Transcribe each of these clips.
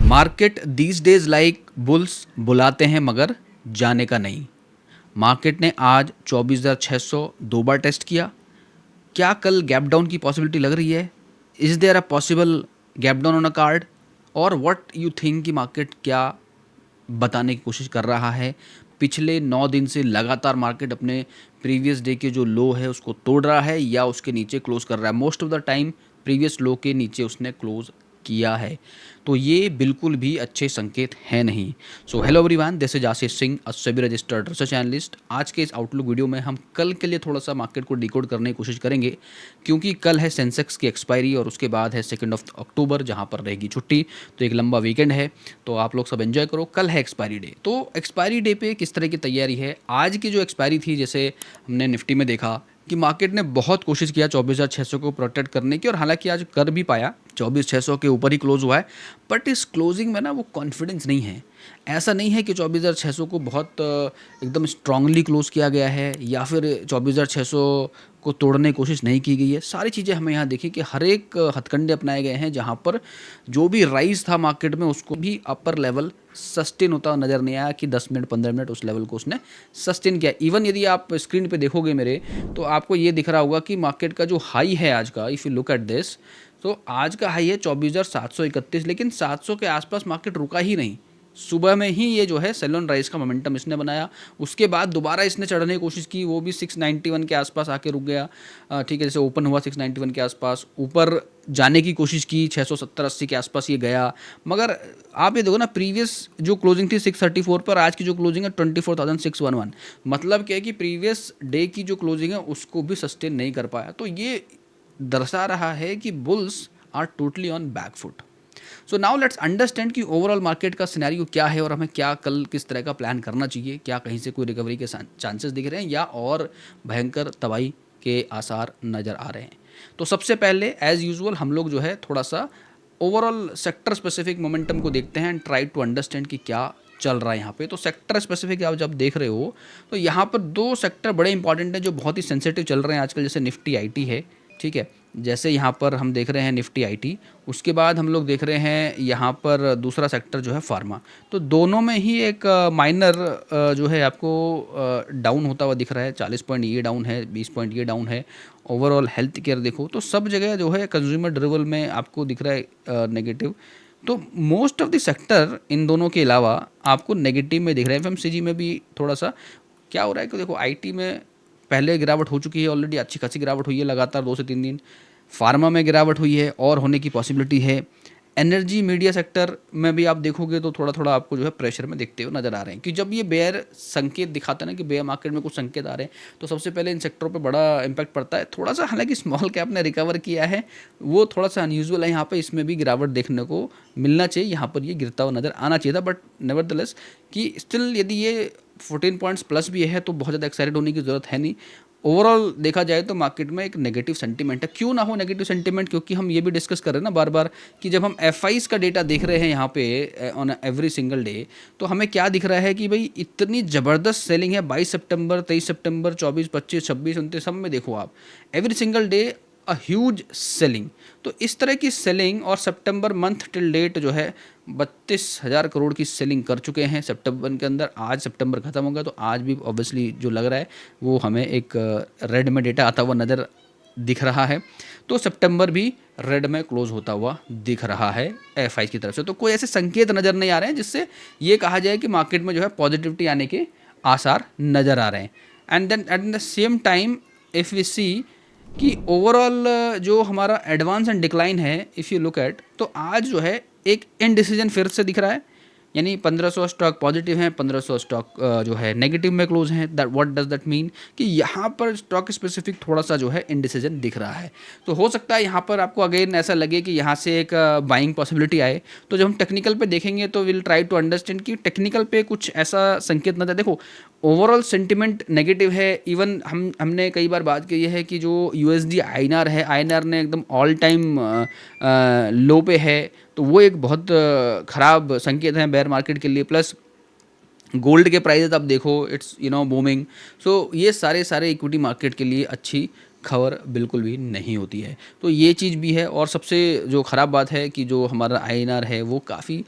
Market these days like bulls बुलाते हैं मगर जाने का नहीं। मार्केट ने आज 24,600 दो बार टेस्ट किया। क्या कल गैप डाउन की पॉसिबिलिटी लग रही है? Is there a possible gap down on a card? और व्हाट यू थिंक कि मार्केट क्या बताने की कोशिश कर रहा है? पिछले 9 दिन से लगातार मार्केट अपने प्रीवियस डे के जो लो है उसको तोड़ रहा है या उसके नीचे क्लोज कर रहा है। Most of the time previous लो के नीचे उसने क्लोज किया है, तो ये बिल्कुल भी अच्छे संकेत हैं नहीं। So hello everyone, this is Ashish Singh, a SEBI registered research analyst. आज के इस आउटलुक वीडियो में हम कल के लिए थोड़ा सा मार्केट को डिकोड करने की कोशिश करेंगे, क्योंकि कल है सेंसेक्स की एक्सपायरी और उसके बाद है 2 अक्टूबर जहां पर रहेगी छुट्टी। तो एक लंबा वीकेंड है, तो आप लोग सब एंजॉय करो। कल है एक्सपायरी डे, तो एक्सपायरी डे पे किस तरह की तैयारी है? आज की जो एक्सपायरी थी, जैसे हमने निफ्टी में देखा कि मार्केट ने बहुत कोशिश किया 24,600 को प्रोटेक्ट करने की, और हालांकि आज कर भी पाया, 24,600 के ऊपर ही क्लोज हुआ है। बट इस क्लोजिंग में ना वो कॉन्फिडेंस नहीं है। ऐसा नहीं है कि 24,600 को बहुत एकदम स्ट्रांगली क्लोज किया गया है या फिर 24,600 को तोड़ने की कोशिश नहीं की गई है। सारी चीज़ें हमें यहाँ देखिए कि हर एक हथकंडे अपनाए गए हैं, जहाँ पर जो भी राइज था मार्केट में उसको भी अपर लेवल सस्टेन होता नज़र नहीं आया कि 10 मिनट 15 मिनट उस लेवल को उसने सस्टेन किया। इवन यदि आप स्क्रीन पे देखोगे मेरे, तो आपको ये दिख रहा होगा कि मार्केट का जो हाई है आज का, if you look at this, तो आज का हाई है 24,731, लेकिन 700 के आसपास मार्केट रुका ही नहीं। सुबह में ही ये जो है सेल ऑन राइज का मोमेंटम इसने बनाया। उसके बाद दोबारा इसने चढ़ने की कोशिश की, वो भी 691 के आसपास आके रुक गया। ठीक है, जैसे ओपन हुआ 691 के आसपास, ऊपर जाने की कोशिश की 670-80 के आसपास ये गया। मगर आप ये देखो ना, प्रीवियस जो क्लोजिंग थी 634 पर, आज की जो क्लोजिंग है 24,611। मतलब क्या है कि प्रीवियस डे की जो क्लोजिंग है उसको भी सस्टेन नहीं कर पाया। तो ये दर्शा रहा है कि bulls are totally on back foot. So now let's understand कि ओवरऑल मार्केट का सिनेरियो क्या है और हमें क्या कल किस तरह का प्लान करना चाहिए। क्या कहीं से कोई रिकवरी के चांसेस दिख रहे हैं या और भयंकर तबाही के आसार नज़र आ रहे हैं? तो सबसे पहले एज यूजुअल हम लोग जो है थोड़ा सा ओवरऑल सेक्टर स्पेसिफिक मोमेंटम को देखते हैं एंड ट्राई टू अंडरस्टैंड कि क्या चल रहा है यहाँ पे। तो सेक्टर स्पेसिफिक आप जब देख रहे हो तो यहाँ पर दो सेक्टर बड़े इंपॉर्टेंट हैं जो बहुत ही सेंसिटिव चल रहे हैं आजकल, जैसे निफ्टी आईटी है। ठीक है, जैसे यहाँ पर हम देख रहे हैं निफ्टी आईटी, उसके बाद हम लोग देख रहे हैं यहाँ पर दूसरा सेक्टर जो है फार्मा। तो दोनों में ही एक माइनर जो है आपको डाउन होता हुआ दिख रहा है। 40 पॉइंट ये डाउन है, 20 पॉइंट ये डाउन है। ओवरऑल हेल्थ केयर देखो तो सब जगह जो है कंज्यूमर ड्यूरेबल में आपको दिख रहा है नेगेटिव। तो most of the sector in दोनों के अलावा आपको नेगेटिव में दिख रहा है। एफएमसीजी में भी थोड़ा सा क्या हो रहा है कि देखो आईटी में पहले गिरावट हो चुकी है, ऑलरेडी अच्छी खासी गिरावट हुई है लगातार 2 से 3 दिन। फार्मा में गिरावट हुई है और होने की पॉसिबिलिटी है। एनर्जी मीडिया सेक्टर में भी आप देखोगे तो थोड़ा थोड़ा आपको जो है प्रेशर में दिखते हुए नजर आ रहे हैं कि जब ये बेयर संकेत दिखाते हैं ना कि बेयर मार्केट में कुछ संकेत आ रहे हैं, तो सबसे पहले इन सेक्टरों पे बड़ा इम्पैक्ट पड़ता है। थोड़ा सा हालांकि स्मॉल कैप ने रिकवर किया है, वो थोड़ा सा अनयूजुअल है यहाँ पे, इसमें भी गिरावट देखने को मिलना चाहिए। यहाँ पर ये गिरता हुआ नजर आना चाहिए था, बट नेवरदलेस कि स्टिल यदि ये 14 पॉइंट्स प्लस भी है तो बहुत ज़्यादा एक्साइटेड होने की ज़रूरत है नहीं। ओवरऑल देखा जाए तो मार्केट में एक नेगेटिव सेंटीमेंट है। क्यों ना हो नेगेटिव सेंटीमेंट, क्योंकि हम ये भी डिस्कस कर रहे हैं ना बार बार कि जब हम एफआईज का डेटा देख रहे हैं यहाँ पे ऑन एवरी सिंगल डे, तो हमें क्या दिख रहा है कि भाई इतनी ज़बरदस्त सेलिंग है। 22 सितंबर, 23 सितंबर, 24, 25, 26, 29 सब में देखो आप, every single day a huge selling. तो इस तरह की सेलिंग, और सितंबर मंथ टिल डेट जो है 32,000 करोड़ की सेलिंग कर चुके हैं सितंबर के अंदर। आज सितंबर खत्म हो गया तो आज भी ऑब्वियसली जो लग रहा है वो हमें एक रेड में डेटा आता हुआ नज़र दिख रहा है। तो सितंबर भी रेड में क्लोज होता हुआ दिख रहा है एफआई की तरफ से। तो कोई ऐसे संकेत नज़र नहीं आ रहे हैं जिससे ये कहा जाए कि मार्केट में जो है पॉजिटिविटी आने के आसार नज़र आ रहे हैं। And then at the same time if we see कि ओवरऑल जो हमारा एडवांस एंड डिक्लाइन है, इफ़ यू लुक एट, तो आज जो है एक इनडिसीजन फिर से दिख रहा है। यानी 1500 स्टॉक पॉजिटिव हैं, 1500 स्टॉक जो है नेगेटिव में क्लोज हैं। That what does that mean कि यहाँ पर स्टॉक स्पेसिफिक थोड़ा सा जो है इनडिसीजन दिख रहा है। तो हो सकता है यहाँ पर आपको अगेन ऐसा लगे कि यहाँ से एक बाइंग पॉसिबिलिटी आए। तो जब हम टेक्निकल पे देखेंगे तो विल ट्राई टू अंडरस्टैंड कि टेक्निकल पे कुछ ऐसा संकेत नजर। देखो ओवरऑल सेंटिमेंट नेगेटिव है। इवन हमने कई बार बात की है कि जो यूएसडी आईएनआर है, आईएनआर ने एकदम ऑल टाइम लो पे है, तो वो एक बहुत ख़राब संकेत है बेयर मार्केट के लिए। प्लस गोल्ड के प्राइजेस आप देखो, इट्स बूमिंग। सो ये सारे इक्विटी मार्केट के लिए अच्छी खबर बिल्कुल भी नहीं होती है। तो ये चीज़ भी है और सबसे जो ख़राब बात है कि जो हमारा आईएनआर है वो काफ़ी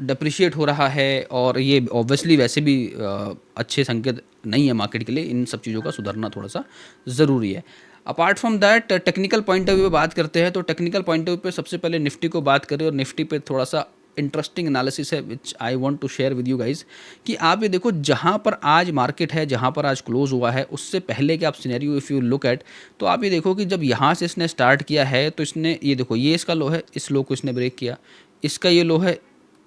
डिप्रिशिएट हो रहा है और ये ऑब्वियसली वैसे भी अच्छे संकेत नहीं है मार्केट के लिए। इन सब चीज़ों का सुधरना थोड़ा सा ज़रूरी है। Apart from that technical point of view पे बात करते हैं तो टेक्निकल पॉइंट ऑफ व्यू पे सबसे पहले निफ्टी को बात करें और निफ्टी पे थोड़ा सा इंटरेस्टिंग एनालिसिस है which I want to share with you guys कि आप ये देखो जहाँ पर आज मार्केट है, जहाँ पर आज क्लोज हुआ है, उससे पहले के आप scenario if you look at तो आप ये देखो कि जब यहाँ से इसने स्टार्ट किया है तो इसने ये देखो ये इसका लो है, इस लो को इसने ब्रेक किया, इसका ये लो है,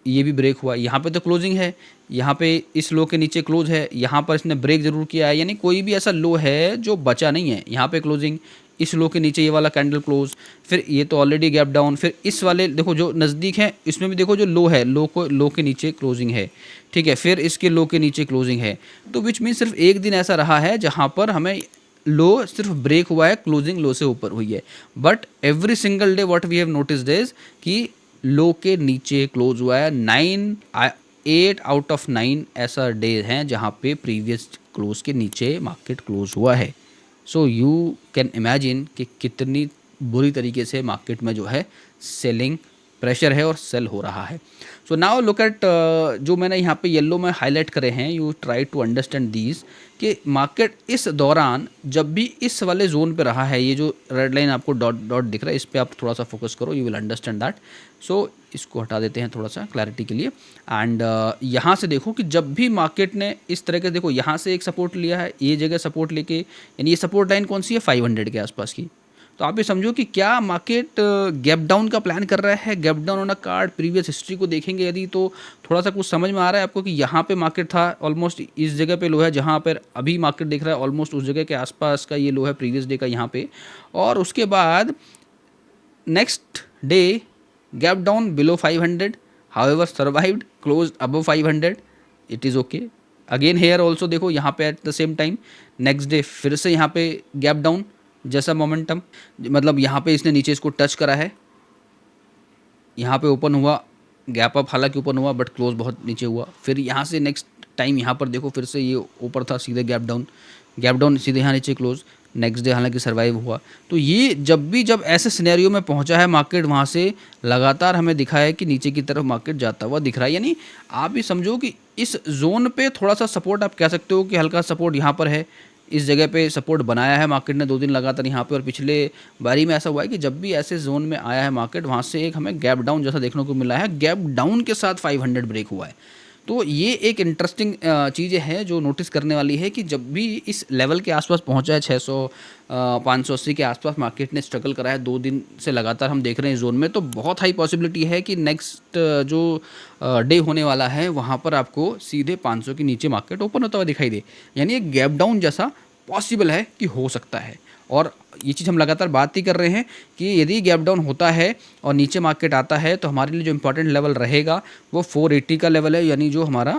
ये भी ब्रेक हुआ, यहाँ पे तो क्लोजिंग है, यहाँ पे इस लो के नीचे क्लोज है, यहाँ पर इसने ब्रेक जरूर किया है, यानी कोई भी ऐसा लो है जो बचा नहीं है। यहाँ पे क्लोजिंग, इस लो के नीचे ये वाला कैंडल क्लोज, फिर ये तो ऑलरेडी गैप डाउन, फिर इस वाले देखो जो नज़दीक है इसमें भी देखो जो लो है, लो के नीचे क्लोजिंग है, ठीक है, फिर इसके लो के नीचे क्लोजिंग है। तो विच मीन सिर्फ एक दिन ऐसा रहा है जहाँ पर हमें लो सिर्फ ब्रेक हुआ है, क्लोजिंग लो से ऊपर हुई है। But every single day what we have noticed is कि लो के नीचे क्लोज हुआ है। 8 आउट ऑफ 9 ऐसा डे हैं जहाँ पे प्रीवियस क्लोज के नीचे मार्केट क्लोज हुआ है। सो यू कैन इमेजिन कि कितनी बुरी तरीके से मार्केट में जो है सेलिंग प्रेशर है और सेल हो रहा है। सो नाउ लुक एट जो मैंने यहाँ पे येलो में हाईलाइट करे हैं, you try to understand these कि मार्केट इस दौरान जब भी इस वाले जोन पे रहा है, ये जो रेड लाइन आपको डॉट डॉट दिख रहा है, इस पर आप थोड़ा सा फोकस करो, यू विल अंडरस्टैंड दैट। सो इसको हटा देते हैं थोड़ा सा क्लैरिटी के लिए। एंड यहाँ से देखो कि जब भी मार्केट ने इस तरह के देखो यहाँ से एक सपोर्ट लिया है, ये जगह सपोर्ट लेके, यानी ये सपोर्ट लाइन कौन सी है 500 के आसपास की। तो आप ये समझो कि क्या मार्केट गैप डाउन का प्लान कर रहा है। Gap down on a card previous history को देखेंगे यदि तो थोड़ा सा कुछ समझ में आ रहा है आपको कि यहाँ पे मार्केट था ऑलमोस्ट इस जगह पे लो है, जहाँ पर अभी मार्केट देख रहा है ऑलमोस्ट उस जगह के आसपास का ये लो है प्रीवियस डे का यहाँ पे। और उसके बाद next day gap down below 500, however survived close above 500, it is okay. Again here also देखो यहाँ पे eight the same time next day फिर से यहाँ पे गैप डाउन जैसा मोमेंटम, मतलब यहाँ पे इसने नीचे इसको टच करा है, यहाँ पे ओपन हुआ, गैप अप हालांकि ओपन हुआ बट क्लोज बहुत नीचे हुआ। फिर यहाँ से नेक्स्ट टाइम यहाँ पर देखो फिर से ये ऊपर था, सीधे गैप डाउन सीधे यहाँ नीचे क्लोज, नेक्स्ट डे हालांकि सर्वाइव हुआ। तो ये जब ऐसे सिनेरियो में पहुंचा है मार्केट, वहाँ से लगातार हमें दिखा है कि नीचे की तरफ मार्केट जाता हुआ दिख रहा है। यानी आप भी समझो कि इस जोन पे थोड़ा सा सपोर्ट आप कह सकते हो कि हल्का सपोर्ट यहाँ पर है, इस जगह पे सपोर्ट बनाया है मार्केट ने 2 दिन लगातार यहाँ पे। और पिछले बारी में ऐसा हुआ है कि जब भी ऐसे जोन में आया है मार्केट, वहाँ से एक हमें गैप डाउन जैसा देखने को मिला है, गैप डाउन के साथ 500 ब्रेक हुआ है। तो ये एक इंटरेस्टिंग चीज़ें हैं जो नोटिस करने वाली है कि जब भी इस लेवल के आसपास पहुंचा है 600 580 के आसपास मार्केट ने स्ट्रगल करा है 2 दिन से लगातार हम देख रहे हैं जोन में, तो बहुत हाई पॉसिबिलिटी है कि नेक्स्ट जो डे होने वाला है वहाँ पर आपको सीधे 500 के नीचे मार्केट ओपन होता हुआ दिखाई दे। यानी एक गैप डाउन जैसा पॉसिबल है कि हो सकता है। और ये चीज़ हम लगातार बात ही कर रहे हैं कि यदि गैप डाउन होता है और नीचे मार्केट आता है तो हमारे लिए जो इंपॉर्टेंट लेवल रहेगा वो 480 का लेवल है, यानी जो हमारा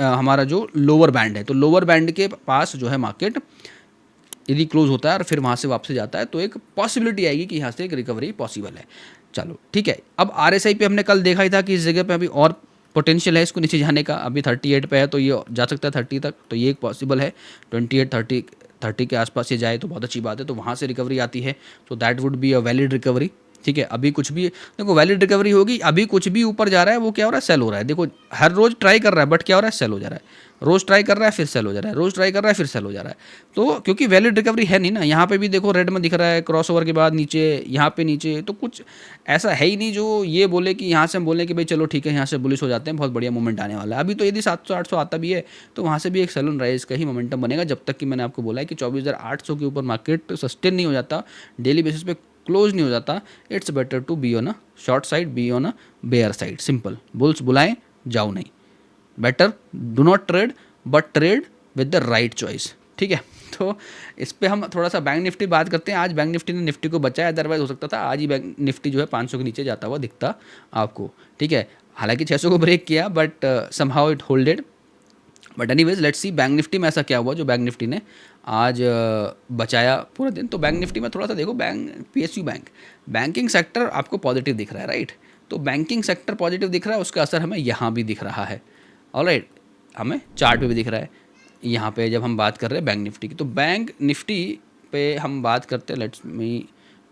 हमारा जो लोअर बैंड है। तो लोअर बैंड के पास जो है मार्केट यदि क्लोज होता है और फिर वहाँ से वापस जाता है तो एक पॉसिबिलिटी आएगी कि यहाँ से एक रिकवरी पॉसिबल है। चलो ठीक है। अब RSI पे हमने कल देखा ही था कि इस जगह पे अभी और पोटेंशियल है इसको नीचे जाने का, अभी 38 पे है तो ये जा सकता है 30 तक, तो ये एक पॉसिबल है। 30 के आसपास ये जाए तो बहुत अच्छी बात है, तो वहाँ से रिकवरी आती है, तो that would be a valid recovery. ठीक है, अभी कुछ भी देखो वैलिड रिकवरी होगी, अभी कुछ भी ऊपर जा रहा है वो क्या हो रहा है, सेल हो रहा है। देखो हर रोज़ ट्राई कर रहा है बट क्या हो रहा है, सेल हो जा रहा है। रोज़ ट्राई कर रहा है फिर सेल हो जा रहा है, रोज़ ट्राई कर रहा है फिर सेल हो जा रहा है। तो क्योंकि वैलिड रिकवरी है नहीं ना, यहाँ पे भी देखो रेड में दिख रहा है, क्रॉस ओवर के बाद नीचे, यहाँ पे नीचे, तो कुछ ऐसा है ही नहीं जो ये बोले कि यहाँ से हम बोले कि भाई चलो ठीक है यहाँ से बुलिश हो जाते हैं, बहुत बढ़िया मोमेंट आने वाला है। अभी तो यदि 700-800 आता भी है तो वहाँ से भी एक सेल ऑन राइज का ही मोमेंटम बनेगा, जब तक कि मैंने आपको बोला है कि 24,800 के ऊपर मार्केट सस्टेन नहीं हो जाता, डेली बेसिस पे क्लोज नहीं हो जाता। It's better to be on a short side, be on a bear side. Simple, bulls बुलाएं जाओ नहीं, better do not trade but trade with the right choice. ठीक है, तो इस पे हम थोड़ा सा बैंक निफ्टी बात करते हैं। आज बैंक निफ्टी ने निफ्टी को बचाया, अदरवाइज हो सकता था आज ही बैंक निफ्टी जो है 500 के नीचे जाता हुआ दिखता आपको। ठीक है, हालांकि 600 को ब्रेक किया but somehow it holded. But anyways let's see bank Nifty में ऐसा क्या हुआ जो बैंक निफ्टी ने आज बचाया पूरा दिन। तो बैंक निफ्टी में थोड़ा सा देखो, PSU बैंक, बैंकिंग सेक्टर आपको पॉजिटिव दिख रहा है, राइट। तो बैंकिंग सेक्टर पॉजिटिव दिख रहा है, उसका असर हमें यहाँ भी दिख रहा है, ऑलराइट, हमें चार्ट पे भी दिख रहा है। यहाँ पे जब हम बात कर रहे हैं बैंक निफ्टी की, तो बैंक निफ्टी पे हम बात करते हैं, let's me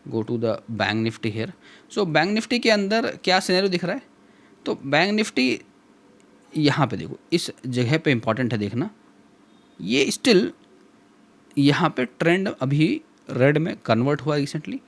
go to the bank Nifty here. So bank Nifty के अंदर क्या सिनेरियो दिख रहा है, तो बैंक निफ्टी यहाँ पे देखो, इस जगह पे इंपॉर्टेंट है देखना, ये स्टिल यहाँ पे ट्रेंड अभी रेड में कन्वर्ट हुआ रिसेंटली।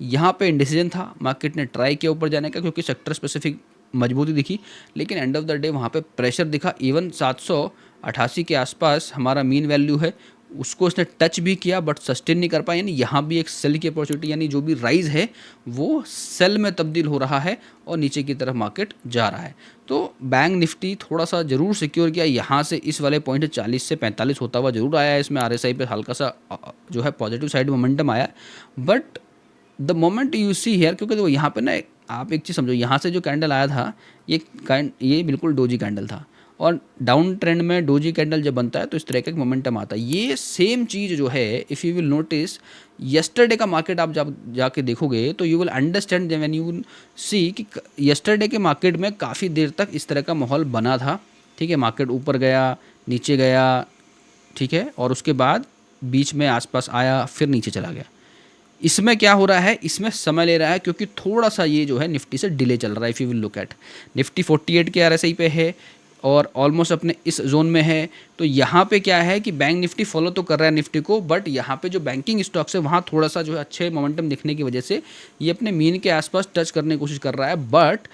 यहाँ पे इंडिसीजन था, मार्केट ने ट्राई किया ऊपर जाने का क्योंकि सेक्टर स्पेसिफिक मजबूती दिखी, लेकिन एंड ऑफ द डे वहाँ पे प्रेशर दिखा। इवन 788 के आसपास हमारा मीन वैल्यू है, उसको इसने टच भी किया बट सस्टेन नहीं कर पाया। यानी यहाँ भी एक सेल की अपॉर्चुनिटी, यानी जो भी राइज है वो सेल में तब्दील हो रहा है और नीचे की तरफ मार्केट जा रहा है। तो बैंक निफ्टी थोड़ा सा ज़रूर सिक्योर किया यहाँ से, इस वाले पॉइंट 40 से 45 होता हुआ जरूर आया है। इसमें RSI पे हल्का सा जो है पॉजिटिव साइड मोमेंटम आया, but the moment you see here, क्योंकि देखो यहाँ पे ना आप एक चीज़ समझो, यहाँ से जो कैंडल आया था ये बिल्कुल डोजी कैंडल था, और डाउन ट्रेंड में डोजी कैंडल जब बनता है तो इस तरह का एक मोमेंटम आता है। ये सेम चीज़ जो है, if you will notice yesterday का मार्केट आप जब जाके देखोगे तो you will understand when you will see कि यस्टरडे के मार्केट में काफ़ी देर तक इस तरह का माहौल बना था। ठीक है, मार्केट ऊपर गया, नीचे गया, ठीक है, और उसके बाद बीच में आसपास आया, फिर नीचे चला गया। इसमें क्या हो रहा है, इसमें समय ले रहा है क्योंकि थोड़ा सा ये जो है निफ्टी से डिले चल रहा है। If you will look at Nifty 48 के RSI पे है और ऑलमोस्ट अपने इस जोन में है। तो यहाँ पे क्या है कि बैंक निफ्टी फॉलो तो कर रहा है निफ्टी को, बट यहाँ पे जो बैंकिंग स्टॉक्स है वहाँ थोड़ा सा जो है अच्छे मोमेंटम दिखने की वजह से ये अपने मीन के आसपास टच करने की कोशिश कर रहा है। But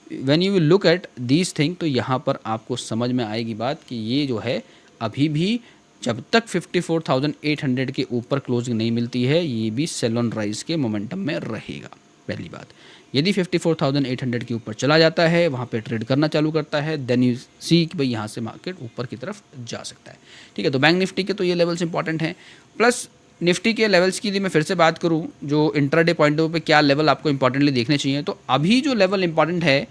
when you will look at these thing, तो यहाँ पर आपको समझ में आएगी बात कि ये जो है अभी भी जब तक 54,800 के ऊपर क्लोजिंग नहीं मिलती है, ये भी सेल ऑन राइज के मोमेंटम में रहेगा। पहली बात, यदि 54,800 के ऊपर चला जाता है, वहाँ पे ट्रेड करना चालू करता है, देन यू सी कि भाई यहाँ से मार्केट ऊपर की तरफ जा सकता है। ठीक है, तो बैंक निफ्टी के तो ये लेवल्स इंपॉर्टेंट हैं। प्लस निफ्टी के लेवल्स की यदि मैं फिर से बात करूँ, जो इंट्राडे पॉइंट ऑफ व्यू पे क्या लेवल आपको इंपॉर्टेंटली देखने चाहिए, तो अभी जो लेवल इंपॉर्टेंट है,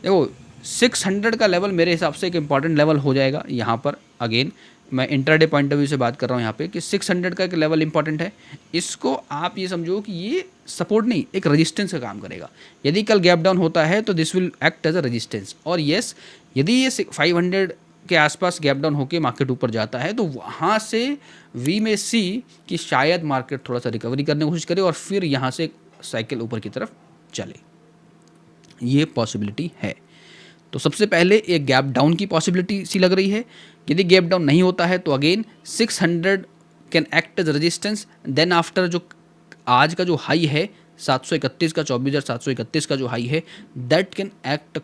देखो 600 का लेवल मेरे हिसाब से एक इंपॉर्टेंट लेवल हो जाएगा। यहाँ पर अगेन मैं इंट्राडे पॉइंट ऑफ व्यू से बात कर रहा हूँ यहाँ पे कि 600 का एक लेवल इंपॉर्टेंट है। इसको आप ये समझो कि ये सपोर्ट नहीं, एक रेजिस्टेंस का काम करेगा। यदि कल गैप डाउन होता है तो this will act as a resistance, और येस यदि ये 500 के आसपास गैप डाउन होकर मार्केट ऊपर जाता है तो वहाँ से वी में सी कि शायद मार्केट थोड़ा सा रिकवरी करने की कोशिश करे और फिर यहाँ से साइकिल ऊपर की तरफ चले, ये पॉसिबिलिटी है। तो सबसे पहले एक गैप डाउन की पॉसिबिलिटी सी लग रही है। यदि गैप डाउन नहीं होता है तो again 600 can act as resistance. Then after जो आज का जो हाई है 731 का, 24,731 का जो हाई है, that can act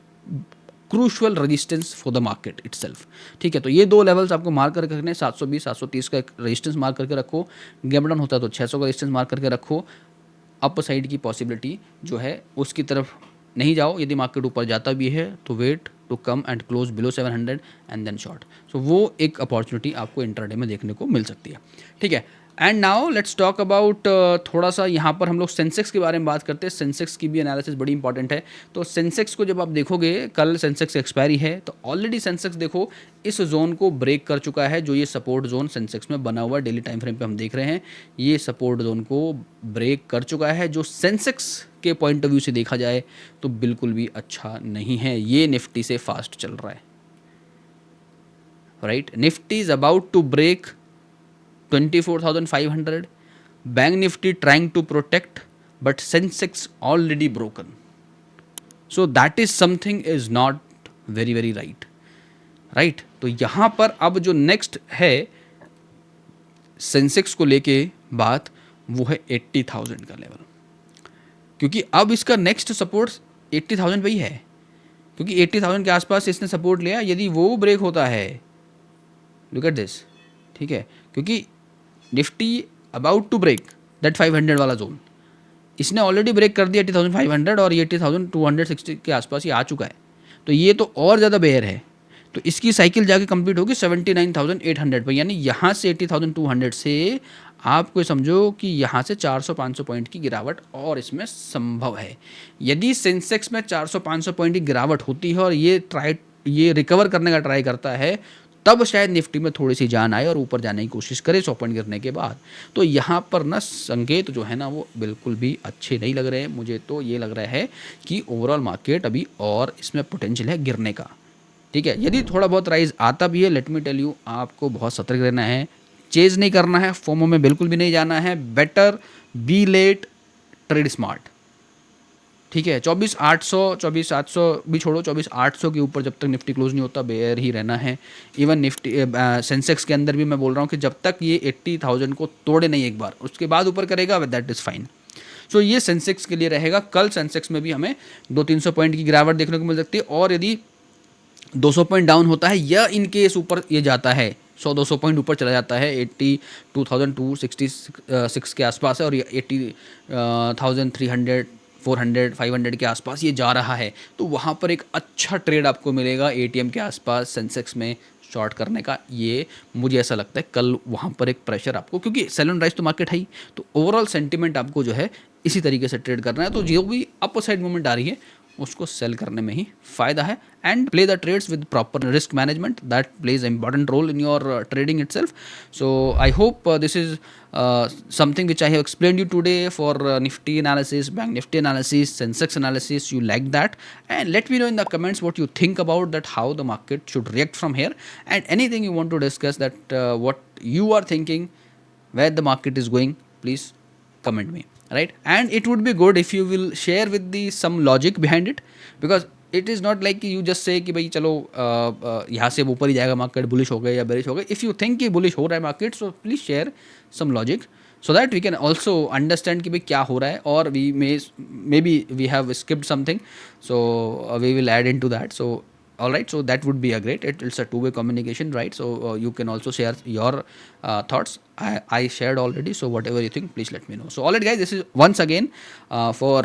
crucial resistance for the market itself. ठीक है, तो ये दो लेवल्स आपको मार्क करके रखने, 720 730 का एक रेजिस्टेंस मार्क करके रखो। गैप डाउन होता है तो 600 का रेजिस्टेंस मार्क करके रखो। अप साइड की पॉसिबिलिटी जो है उसकी तरफ नहीं जाओ। यदि मार्केट ऊपर जाता भी है तो wait to come and close below 700 and then short. So वो एक अपॉर्चुनिटी आपको इंट्राडे में देखने को मिल सकती है। ठीक है, and now let's talk about थोड़ा सा यहाँ पर हम लोग सेंसेक्स के बारे में बात करते हैं। सेंसेक्स की भी एनालिसिस बड़ी इंपॉर्टेंट है। तो सेंसेक्स को जब आप देखोगे, कल सेंसेक्स एक्सपायरी है, तो ऑलरेडी सेंसेक्स देखो इस जोन को ब्रेक कर चुका है। जो ये सपोर्ट जोन सेंसेक्स में बना हुआ डेली टाइम फ्रेम पे हम देख रहे हैं, ये सपोर्ट जोन को ब्रेक कर चुका है, जो सेंसेक्स के पॉइंट ऑफ व्यू से देखा जाए तो बिल्कुल भी अच्छा नहीं है। ये निफ्टी से फास्ट चल रहा है, right. Nifty is about to break 24,500, bank Nifty trying to protect, but Sensex already broken. So that is something is not very right, right? तो यहाँ पर अब जो नेक्स्ट है सेंसेक्स को लेके बात, वो है 80,000 का लेवल, क्योंकि अब इसका नेक्स्ट सपोर्ट 80,000 पे ही है, क्योंकि 80,000 के आसपास इसने सपोर्ट लिया। यदि वो ब्रेक होता है, लुक एट दिस, ठीक है, क्योंकि Nifty about to break that 500 वाला जोन, इसने ऑलरेडी ब्रेक कर दिया 80,500 और ये 80,260 के आसपास ही आ चुका है। तो ये तो और ज़्यादा बेयर है, तो इसकी साइकिल जाके कंप्लीट होगी 79,800 पर। यानी यहाँ से 80,200 से आपको समझो कि यहाँ से 400-500 पॉइंट की गिरावट और इसमें संभव है। यदि सेंसेक्स में 400-500 पॉइंट की गिरावट होती है और ये रिकवर करने का ट्राई करता है, तब शायद निफ्टी में थोड़ी सी जान आए और ऊपर जाने की कोशिश करे 100 पॉइंट गिरने के बाद। तो यहाँ पर ना संकेत जो है ना वो बिल्कुल भी अच्छे नहीं लग रहे हैं। मुझे तो ये लग रहा है कि ओवरऑल मार्केट अभी और इसमें पोटेंशियल है गिरने का। ठीक है, यदि थोड़ा बहुत राइज आता भी है, लेट मी टेल यू, आपको बहुत सतर्क रहना है। चेज नहीं करना है, फोमो में बिल्कुल भी नहीं जाना है, better be late trade smart. ठीक है, 24,800 24,700 भी छोड़ो, 24,800 के ऊपर जब तक निफ्टी क्लोज नहीं होता बेयर ही रहना है। इवन निफ्टी सेंसेक्स के अंदर भी मैं बोल रहा हूँ कि जब तक ये 80,000 को तोड़े नहीं एक बार, उसके बाद ऊपर करेगा, दैट इज़ फाइन। सो ये सेंसेक्स के लिए रहेगा। कल सेंसेक्स में भी हमें 200-300 पॉइंट की गिरावट देखने को मिल सकती है, और यदि 200 पॉइंट डाउन होता है या इन केस ऊपर ये जाता है, 100-200 पॉइंट ऊपर चला जाता है, 82,266 के आसपास है, और ये 80,300 400 500 के आसपास ये जा रहा है, तो वहाँ पर एक अच्छा ट्रेड आपको मिलेगा एटीएम के आसपास सेंसेक्स में शॉर्ट करने का। ये मुझे ऐसा लगता है कल वहाँ पर एक प्रेशर आपको, क्योंकि सेल एंड राइज तो मार्केट है ही, तो ओवरऑल सेंटिमेंट आपको जो है इसी तरीके से ट्रेड करना है। तो जो भी अपर साइड मूवमेंट आ रही है उसको सेल करने में ही फ़ायदा है, and play the trades with proper risk management, that plays important role in your trading itself. So I hope this is something which I have explained you today for Nifty analysis, Bank Nifty analysis, Sensex analysis. You like that, and let me know in the comments what you think about that, how the market should react from here, and anything you want to discuss, that what you are thinking, where the market is going, please comment me, right? And it would be good if you will share with the some logic behind it, because it is not like you just say कि भाई चलो यहाँ से ऊपर ही जाएगा market, bullish हो गए या बेरिश हो गए। इफ़ यू थिंक कि बुलिश हो रहा है market, so please share some logic, so that we can also understand कि भाई क्या हो रहा है, और we maybe we have skipped something, so we will add into that. So all right, so that would be a great, it's a two-way communication, right? So you can also share your thoughts. I shared already, so whatever you think, please let me know. So all right guys, this is once again for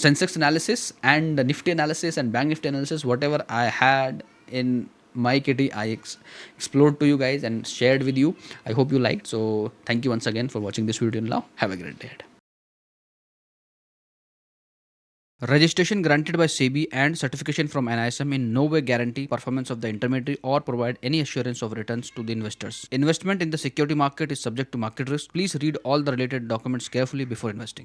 Sensex analysis and Nifty analysis and Bank Nifty analysis, whatever I had in my kitty, I explored to you guys and shared with you. I hope you liked. So thank you once again for watching this video now. Have a great day ahead. Registration granted by SEBI and certification from NISM in no way guarantee performance of the intermediary or provide any assurance of returns to the investors. Investment in the security market is subject to market risk. Please read all the related documents carefully before investing.